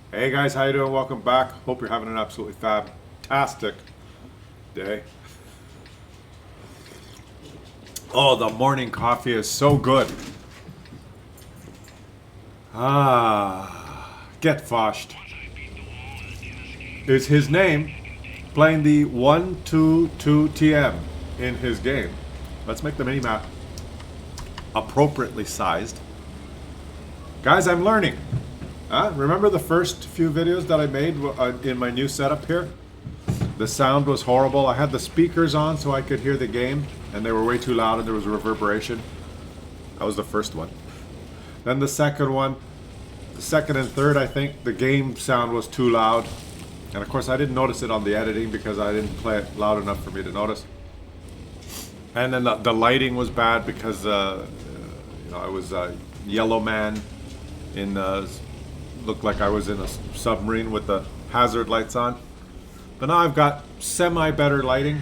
Hey guys, how you doing? Welcome back. Hope you're having an absolutely fantastic day. Oh, the morning coffee is so good. Get Foshed is his name, playing the 122TM in his game. Let's make the mini map appropriately sized. Guys, I'm learning. Remember the first few videos that I made in my new setup here? The sound was horrible. I had the speakers on so I could hear the game, and they were way too loud and there was reverberation. That was the first one. Then the second one, the second and third, I think, the game sound was too loud. And of course I didn't notice it on the editing because I didn't play it loud enough for me to notice. And then the lighting was bad because I was a yellow man in looked like I was in a submarine with the hazard lights on. But now I've got semi-better lighting,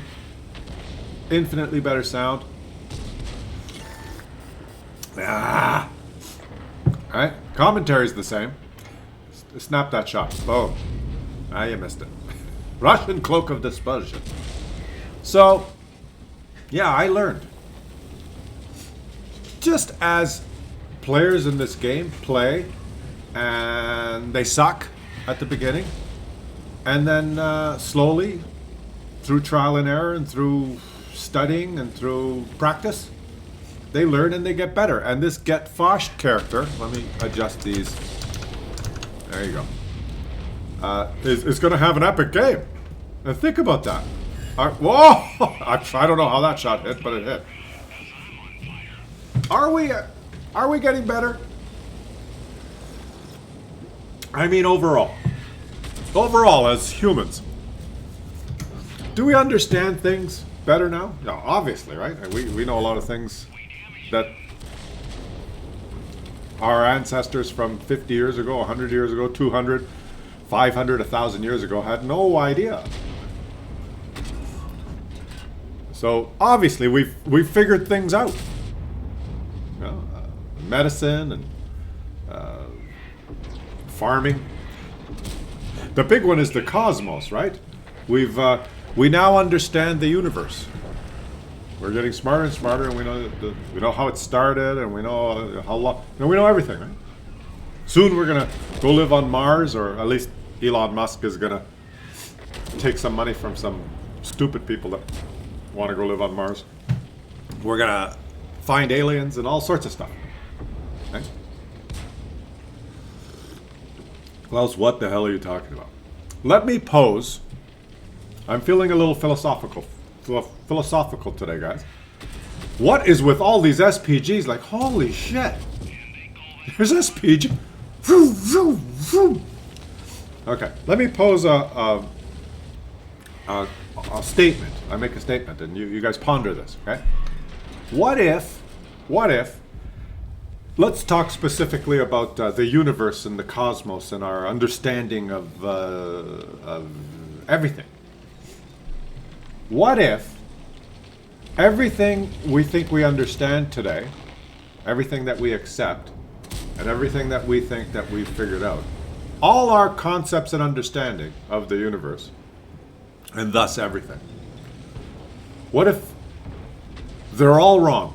infinitely better sound. Alright, commentary's the same. Snap that shot. Boom. You missed it. Russian cloak of dispersion. So, yeah, I learned. Just as players in this game play and they suck at the beginning, and then slowly, through trial and error and through studying and through practice, they learn and they get better. And this Get Foshed character, let me adjust these. There you go. Is going to have an epic game. And think about that. Whoa! I don't know how that shot hit, but it hit. Are we getting better? I mean, overall, as humans, do we understand things better now? Yeah, obviously, right? We know a lot of things that our ancestors from 50 years ago, 100 years ago, 200, 500, 1,000 years ago had no idea. So obviously we've figured things out. You know, medicine and farming. The big one is the cosmos, right? We now understand the universe. We're getting smarter and smarter, and we know how it started, and we know how long. We know everything, right? Soon we're gonna go live on Mars, or at least Elon Musk is gonna take some money from some stupid people that want to go live on Mars. We're gonna find aliens and all sorts of stuff. Okay? Klaus, what the hell are you talking about? Let me pose. I'm feeling a little philosophical today, guys. What is with all these SPGs? Like, holy shit. There's SPG. Okay, let me pose a statement. I make a statement, and you guys ponder this, okay? What if, let's talk specifically about the universe and the cosmos and our understanding of everything. What if everything we think we understand today, everything that we accept, and everything that we think that we've figured out, all our concepts and understanding of the universe, and thus everything, what if they're all wrong?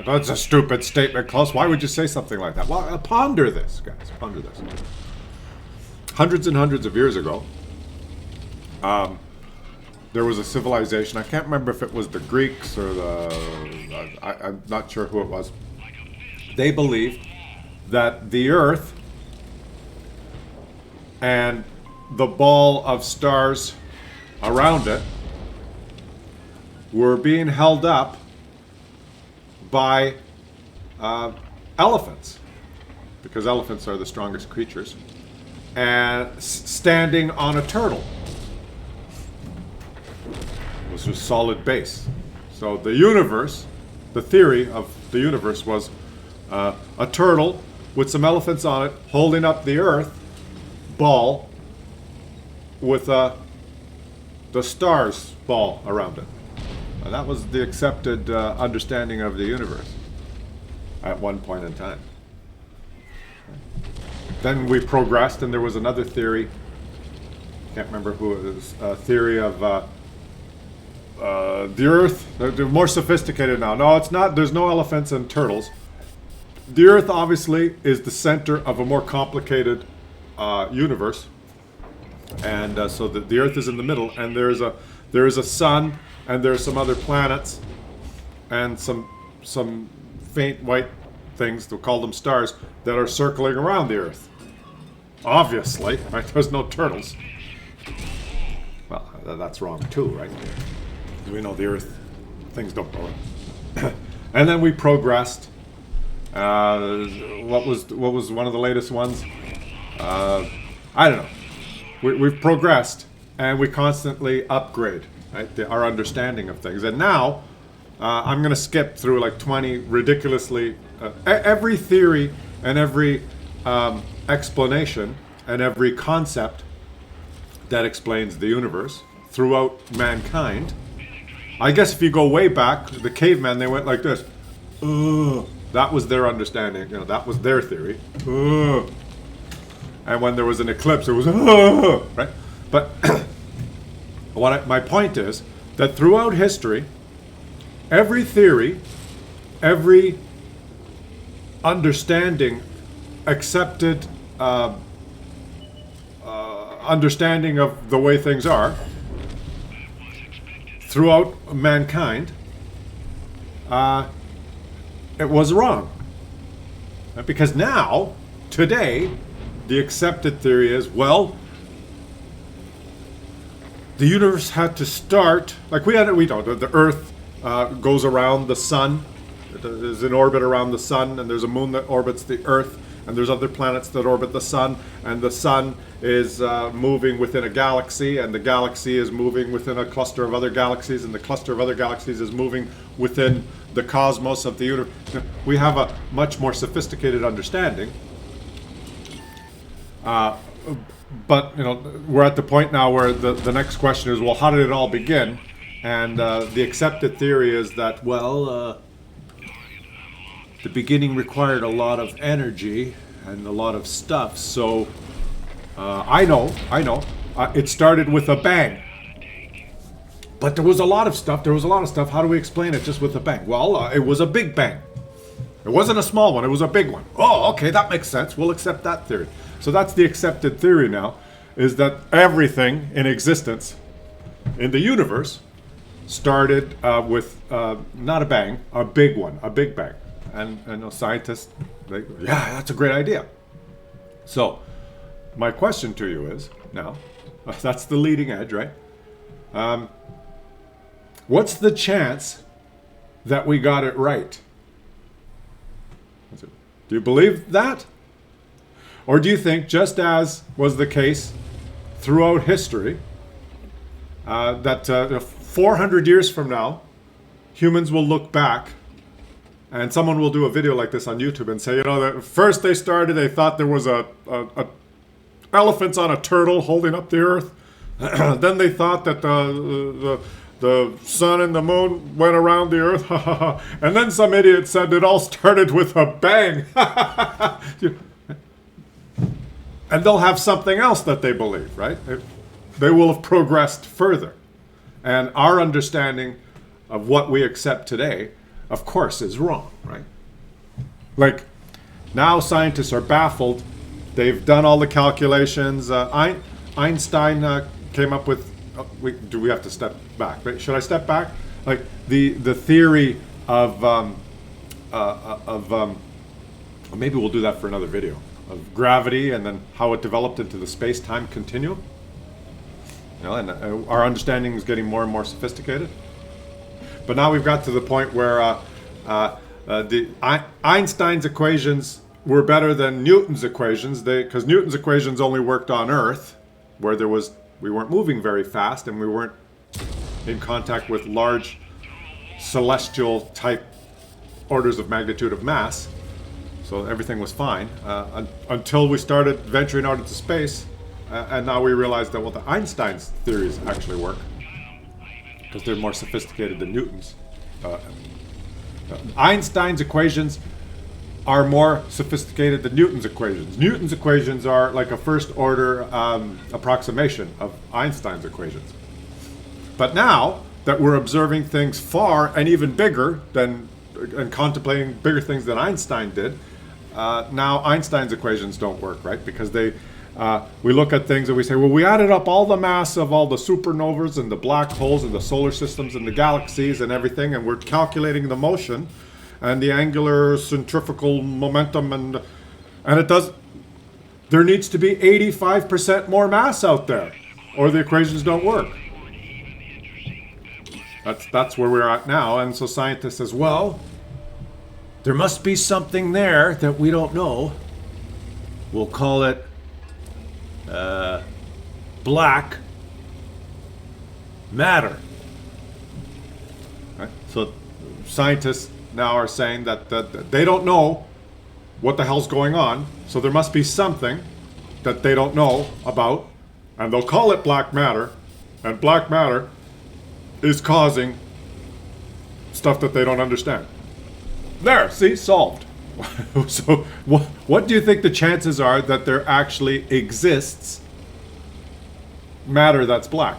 That's a stupid statement, Klaus. Why would you say something like that? Well, ponder this, guys. Ponder this. Hundreds and hundreds of years ago, there was a civilization. I can't remember if it was the Greeks or I'm not sure who it was. They believed that the Earth and the ball of stars around it were being held up by elephants, because elephants are the strongest creatures, and standing on a turtle. It was a solid base. So the universe, the theory of the universe was a turtle with some elephants on it holding up the Earth ball with the stars ball around it. And that was the accepted understanding of the universe. at one point in time. Then we progressed, and there was another theory. Can't remember who it was. A theory of the Earth. They're more sophisticated now. No, it's not. There's no elephants and turtles. The Earth obviously is the center of a more complicated universe, and so the Earth is in the middle, and there is a sun, and there's some other planets, and some faint white things, they'll call them stars, that are circling around the Earth. Obviously, right? There's no turtles. Well, that's wrong too, right? We know the Earth, things don't go. And then we progressed. What was one of the latest ones? I don't know. We've progressed, and we constantly upgrade, right? Our understanding of things. And now, I'm going to skip through like 20 ridiculously every theory and every explanation and every concept that explains the universe throughout mankind. I guess if you go way back, the cavemen, they went like this. That was their understanding. You know, that was their theory. And when there was an eclipse, it was right. But my point is that throughout history, every theory, every understanding, accepted understanding of the way things are throughout mankind, it was wrong. Because now, today, the accepted theory is, well, the universe had to start, like we don't, the Earth goes around the sun. There's an orbit around the sun, and there's a moon that orbits the Earth, and there's other planets that orbit the sun, and the sun is moving within a galaxy, and the galaxy is moving within a cluster of other galaxies, and the cluster of other galaxies is moving within the cosmos of the universe. We have a much more sophisticated understanding. But you know, we're at the point now where the next question is, well, how did it all begin? And the accepted theory is that, well, the beginning required a lot of energy and a lot of stuff. So I know, it started with a bang. But there was a lot of stuff. How do we explain it just with a bang? Well, it was a big bang. It wasn't a small one. It was a big one. Oh, okay, that makes sense. We'll accept that theory. So that's the accepted theory now, is that everything in existence in the universe started with not a bang, a big one, a big bang. And scientists, yeah, that's a great idea. So my question to you is, now, that's the leading edge, right? What's the chance that we got it right? Do you believe that? Or do you think, just as was the case throughout history, that 400 years from now, humans will look back and someone will do a video like this on YouTube and say, you know, that first they thought there was a elephants on a turtle holding up the earth. Then they thought that the sun and the moon went around the earth. And then some idiot said it all started with a bang. And they'll have something else that they believe, right? They will have progressed further. And our understanding of what we accept today, of course, is wrong, right? Like, now scientists are baffled. They've done all the calculations. Einstein came up with... do we have to step back? Right? Should I step back? Like, the theory of maybe we'll do that for another video, of gravity and then how it developed into the space-time continuum. You know, and our understanding is getting more and more sophisticated. But now we've got to the point where Einstein's equations were better than Newton's equations, because Newton's equations only worked on Earth, where we weren't moving very fast and we weren't in contact with large celestial type orders of magnitude of mass. So everything was fine until we started venturing out into space, and now we realized that, well, the Einstein's theories actually work because they're more sophisticated than Newton's. Einstein's equations are more sophisticated than Newton's equations. Newton's equations are like a first order approximation of Einstein's equations. But now that we're observing things far and even bigger than, and contemplating bigger things than Einstein did, now Einstein's equations don't work, right? Because we look at things and we say, well, we added up all the mass of all the supernovas and the black holes and the solar systems and the galaxies and everything, and we're calculating the motion and the angular centrifugal momentum, and it does. There needs to be 85% more mass out there, or the equations don't work. That's where we're at now, and so scientists says, well, there must be something there that we don't know. We'll call it black matter. Right? So scientists now are saying that they don't know what the hell's going on, so there must be something that they don't know about, and they'll call it black matter, and black matter is causing stuff that they don't understand. There, see, solved. So what do you think the chances are that there actually exists matter that's black?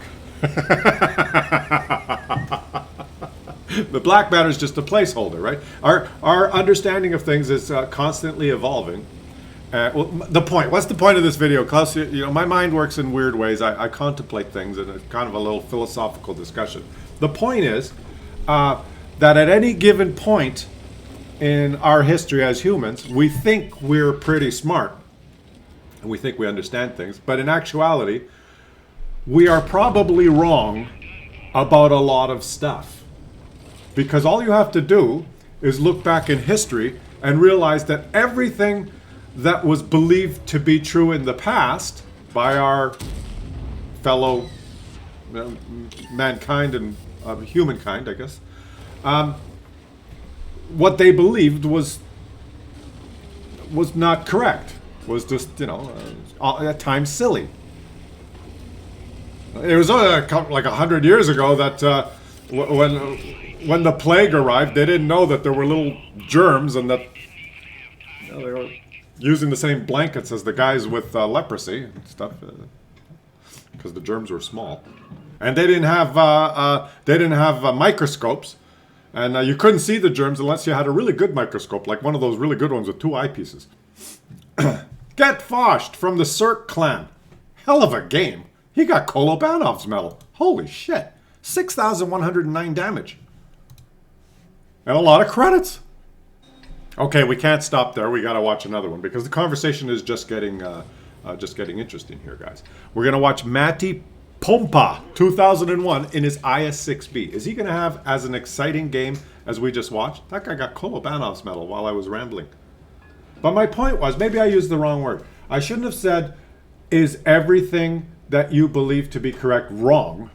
The black matter is just a placeholder, right? Our understanding of things is constantly evolving. Well, what's the point of this video, Claus? You know, my mind works in weird ways. I contemplate things, and it's kind of a little philosophical discussion. The point is that at any given point in our history as humans, we think we're pretty smart, and we think we understand things, but in actuality, we are probably wrong about a lot of stuff. Because all you have to do is look back in history and realize that everything that was believed to be true in the past by our fellow mankind and humankind, I guess, what they believed was not correct. Was just, you know, at times silly. It was like 100 years ago that when the plague arrived, they didn't know that there were little germs, and that, you know, they were using the same blankets as the guys with leprosy and stuff, because the germs were small, and they didn't have microscopes, and you couldn't see the germs unless you had a really good microscope, like one of those really good ones with 2 eyepieces. Get Foshed from the Cirque clan. Hell of a game. He got Kolobanov's medal. Holy shit. 6,109 damage. And a lot of credits. Okay, we can't stop there. We got to watch another one because the conversation is just getting interesting here, guys. We're going to watch Matty Pompa 2001 in his IS-6B. Is he going to have as an exciting game as we just watched? That guy got Kolobanov's medal while I was rambling. But my point was, maybe I used the wrong word. I shouldn't have said, is everything that you believe to be correct wrong?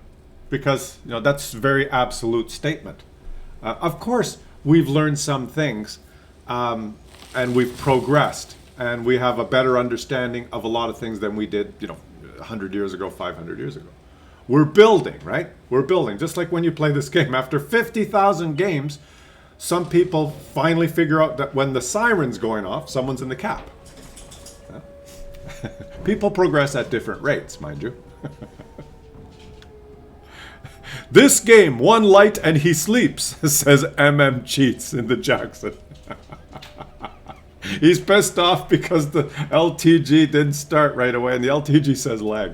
Because, you know, that's a very absolute statement. Of course, we've learned some things, and we've progressed, and we have a better understanding of a lot of things than we did, you know, 100 years ago, 500 years ago. We're building, right? We're building. Just like when you play this game. After 50,000 games, some people finally figure out that when the siren's going off, someone's in the cap. Yeah. People progress at different rates, mind you. This game, one light and he sleeps, says MM Cheats in the Jackson. He's pissed off because the LTG didn't start right away, and the LTG says lag.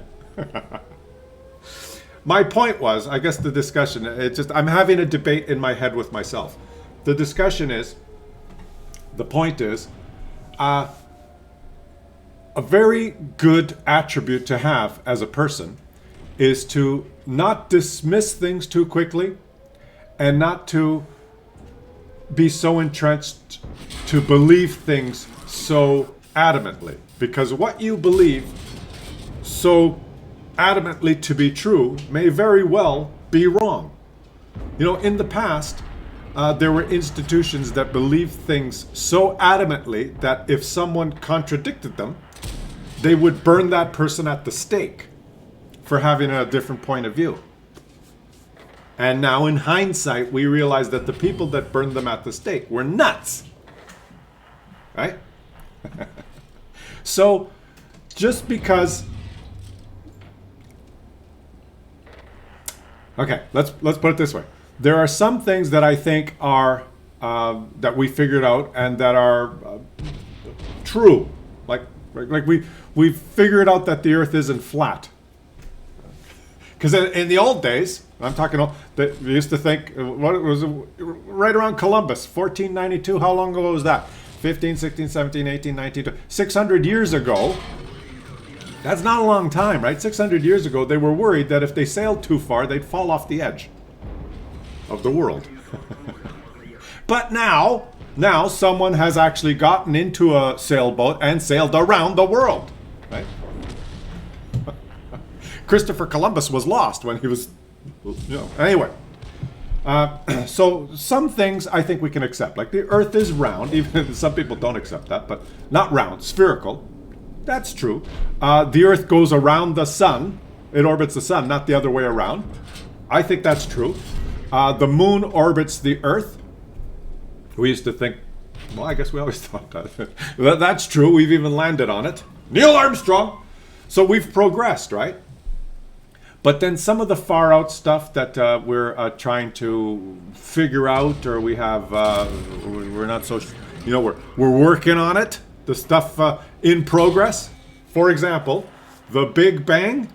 My point was, I guess the discussion, I'm having a debate in my head with myself. The discussion is, the point is, a very good attribute to have as a person is to not dismiss things too quickly and not to be so entrenched to believe things so adamantly. Because what you believe so adamantly to be true may very well be wrong. You know, in the past, there were institutions that believed things so adamantly that if someone contradicted them, they would burn that person at the stake for having a different point of view. And now in hindsight, we realize that the people that burned them at the stake were nuts. right? So just because, okay, let's put it this way. There are some things that I think are that we figured out and that are true. Like we've figured out that the Earth isn't flat. Because in the old days, I'm talking, that we used to think, what it was right around Columbus, 1492. How long ago was that? 15, 16, 17, 18, 19, 600 years ago. That's not a long time, right? 600 years ago, they were worried that if they sailed too far, they'd fall off the edge of the world. But now someone has actually gotten into a sailboat and sailed around the world, right? Christopher Columbus was lost when he was, anyway. So some things I think we can accept. Like the Earth is round, even if some people don't accept that, but not round, spherical. That's true. The Earth goes around the sun. It orbits the sun, not the other way around. I think that's true. The moon orbits the Earth. We used to think, well, I guess we always thought that. That's true. We've even landed on it. Neil Armstrong. So we've progressed, right? But then some of the far out stuff that we're trying to figure out, or we have, we're not so, we're working on it. The stuff in progress. For example, the Big Bang.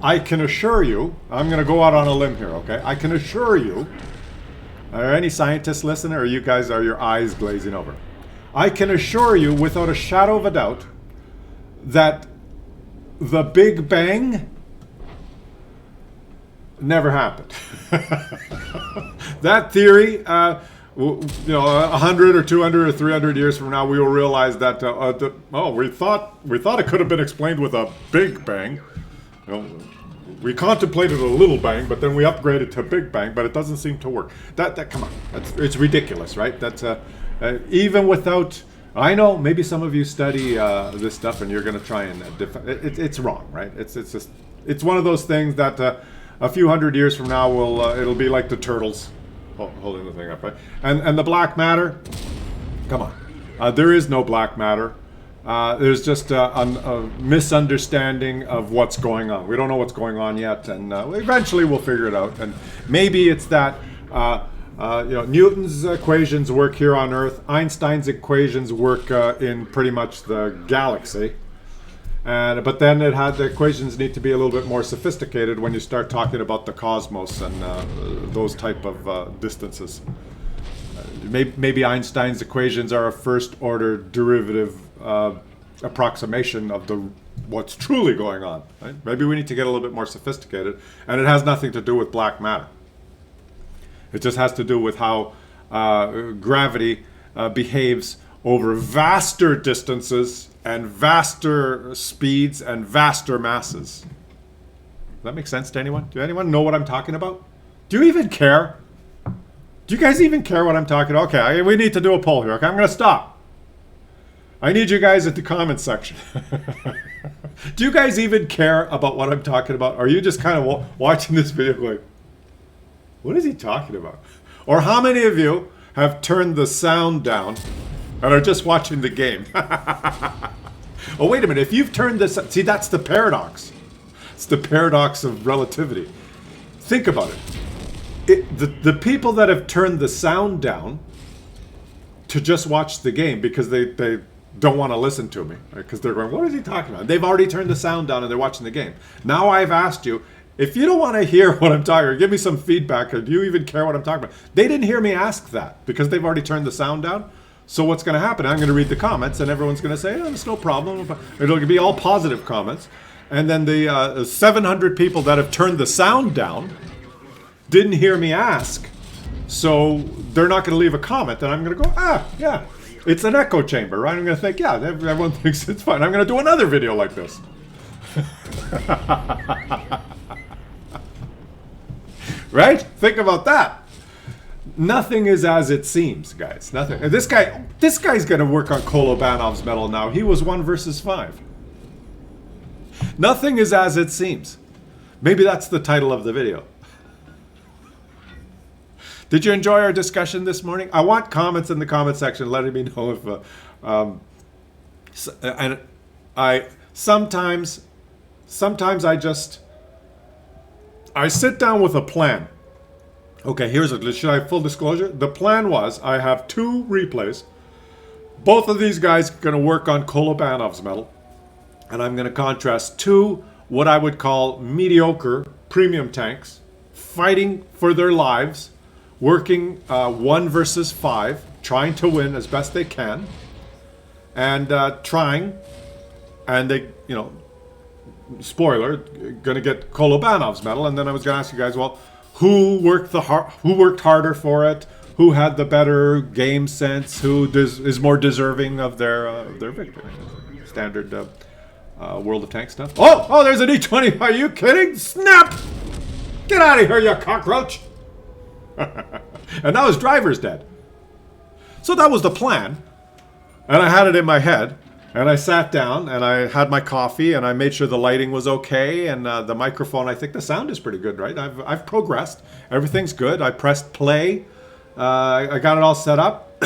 I can assure you, I'm going to go out on a limb here, okay? I can assure you, are any scientists listening, or you guys, are your eyes glazing over? I can assure you, without a shadow of a doubt, that the Big Bang never happened. That theory, 100 or 200 or 300 years from now, we will realize that we thought it could have been explained with a Big Bang. We contemplated a little bang, but then we upgraded to Big Bang, but it doesn't seem to work. That come on, it's ridiculous, right? That's even without. I know maybe some of you study this stuff and you're going to try and it's wrong, right? It's one of those things that a few hundred years from now it'll be like the turtles holding the thing up, right? And the black matter, come on, there is no black matter. There's just a misunderstanding of what's going on. We don't know what's going on yet, and eventually we'll figure it out. And maybe it's that Newton's equations work here on Earth. Einstein's equations work in pretty much the galaxy. But then the equations need to be a little bit more sophisticated when you start talking about the cosmos and those type of distances. Maybe Einstein's equations are a first-order derivative approximation of what's truly going on. Right? Maybe we need to get a little bit more sophisticated, and it has nothing to do with black matter. It just has to do with how gravity behaves over vaster distances and vaster speeds and vaster masses. Does that make sense to anyone? Do anyone know what I'm talking about? Do you even care? Do you guys even care what I'm talking about? Okay, we need to do a poll here. Okay, I'm going to stop. I need you guys at the comment section. Do you guys even care about what I'm talking about? Or are you just kind of watching this video going, what is he talking about? Or how many of you have turned the sound down and are just watching the game? Oh, wait a minute. If you've turned this... See, that's the paradox. It's the paradox of relativity. Think about it. The people that have turned the sound down to just watch the game because they don't want to listen to me, right? Because they're going, what is he talking about? They've already turned the sound down and they're watching the game. Now I've asked you, if you don't want to hear what I'm talking about, give me some feedback, or do you even care what I'm talking about? They didn't hear me ask that because they've already turned the sound down. So what's going to happen? I'm going to read the comments and everyone's going to say, oh, it's no problem. It'll be all positive comments. And then the 700 people that have turned the sound down didn't hear me ask. So they're not going to leave a comment. And I'm going to go, yeah, it's an echo chamber, right? I'm going to think, yeah, everyone thinks it's fine. I'm going to do another video like this. Right? Think about that. Nothing is as it seems, guys. Nothing. And this guy's going to work on Kolobанов's medal now. He was 1 versus 5. Nothing is as it seems. Maybe that's the title of the video. Did you enjoy our discussion this morning? I want comments in the comment section letting me know if and I sometimes I sit down with a plan. Okay, should I have full disclosure? The plan was I have 2 replays. Both of these guys are going to work on Kolobyanov's medal. And I'm going to contrast 2 what I would call mediocre premium tanks fighting for their lives, working 1 versus 5, trying to win as best they can, and trying, and they, spoiler, going to get Kolobyanov's medal. And then I was going to ask you guys, well, who worked harder for it? Who had the better game sense? Who is more deserving of their victory? Standard World of Tanks stuff. Oh, there's an E20. Are you kidding? Snap! Get out of here, you cockroach! And now his driver's dead. So that was the plan. And I had it in my head. And I sat down and I had my coffee and I made sure the lighting was okay and the microphone. I think the sound is pretty good, right? I've progressed. Everything's good. I pressed play. I got it all set up.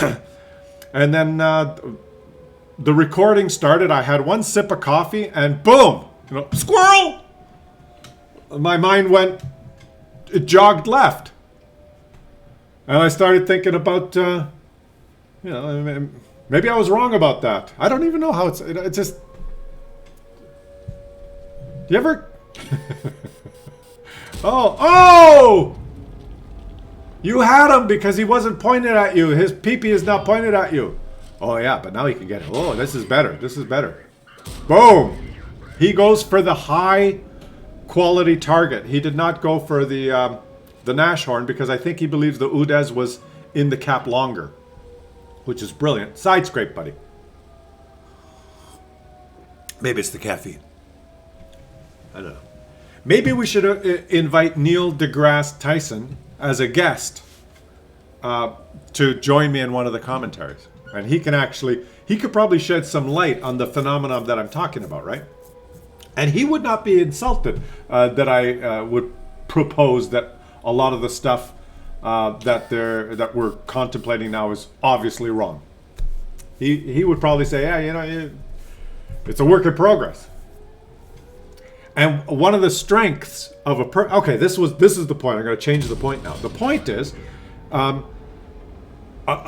And then the recording started. I had 1 sip of coffee and boom, squirrel! My mind it jogged left. And I started thinking about, maybe I was wrong about that. I don't even know how it's just... Do you ever... Oh! You had him because he wasn't pointed at you. His pee-pee is not pointed at you. Oh, yeah, but now he can get it. Oh, this is better. This is better. Boom! He goes for the high-quality target. He did not go for the Nashorn because I think he believes the Udez was in the cap longer. Which is brilliant. Side scrape, buddy. Maybe it's the caffeine. I don't know. Maybe we should invite Neil deGrasse Tyson as a guest to join me in one of the commentaries. And he could probably shed some light on the phenomenon that I'm talking about, right? And he would not be insulted that I would propose that a lot of the stuff that we're contemplating now is obviously wrong. He would probably say, yeah, it's a work in progress. And one of the strengths of okay, this is the point. I'm going to change the point now. The point is, a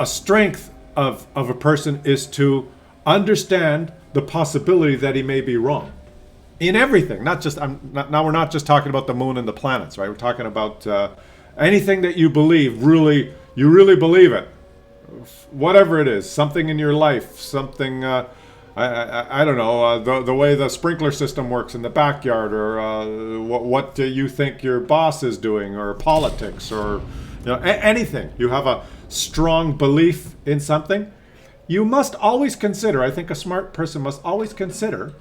strength of a person is to understand the possibility that he may be wrong in everything. Now we're not just talking about the moon and the planets, right? We're talking about anything that you believe, you really believe it. Whatever it is, something in your life, something, I don't know, the way the sprinkler system works in the backyard, or what do you think your boss is doing, or politics, or anything. You have a strong belief in something. You must always consider, I think a smart person must always consider,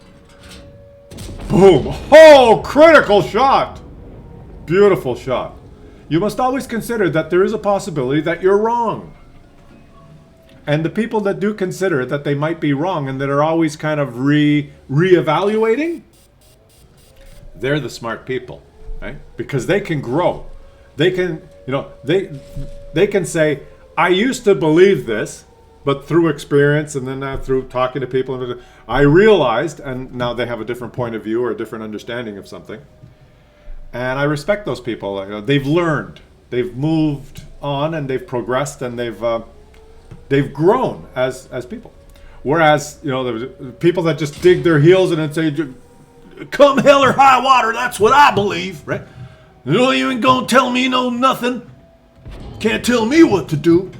boom, oh, critical shot, beautiful shot. You must always consider that there is a possibility that you're wrong. And the people that do consider that they might be wrong and that are always kind of reevaluating, they're the smart people, right? Because they can grow. They can, they can say, I used to believe this, but through experience and then through talking to people, I realized, and now they have a different point of view or a different understanding of something. And I respect those people. They've learned, they've moved on, and they've progressed, and they've grown as people. Whereas, the people that just dig their heels in and say, come hell or high water, that's what I believe, right? You ain't gonna tell me nothing. Can't tell me what to do,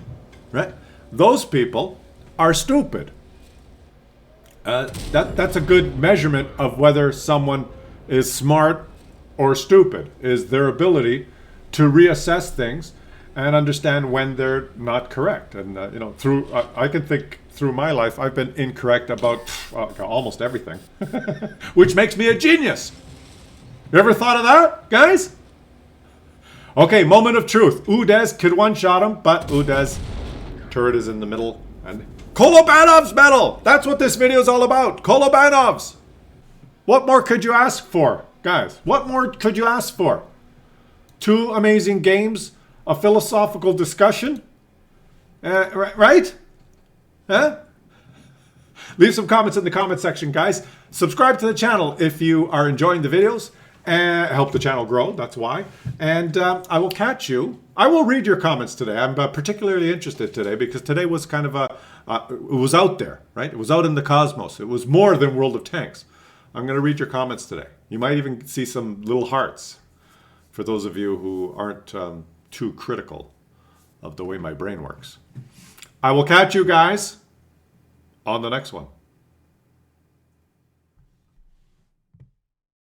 right? Those people are stupid. That's a good measurement of whether someone is smart or stupid, is their ability to reassess things and understand when they're not correct. And I can think through my life, I've been incorrect about almost everything, which makes me a genius. You ever thought of that, guys? Okay, moment of truth. Udez could one-shot him, but Udez turret is in the middle. And Kolobyanov's medal! That's what this video is all about. Kolobyanov's! What more could you ask for, guys? What more could you ask for? 2 amazing games a philosophical discussion. Right? Huh? Leave some comments in the comment section, guys. Subscribe to the channel if you are enjoying the videos. And help the channel grow, that's why. And I will catch you. I will read your comments today. I'm particularly interested today because today was kind of it was out there, right? It was out in the cosmos. It was more than World of Tanks. I'm going to read your comments today. You might even see some little hearts for those of you who aren't too critical of the way my brain works. I will catch you guys on the next one.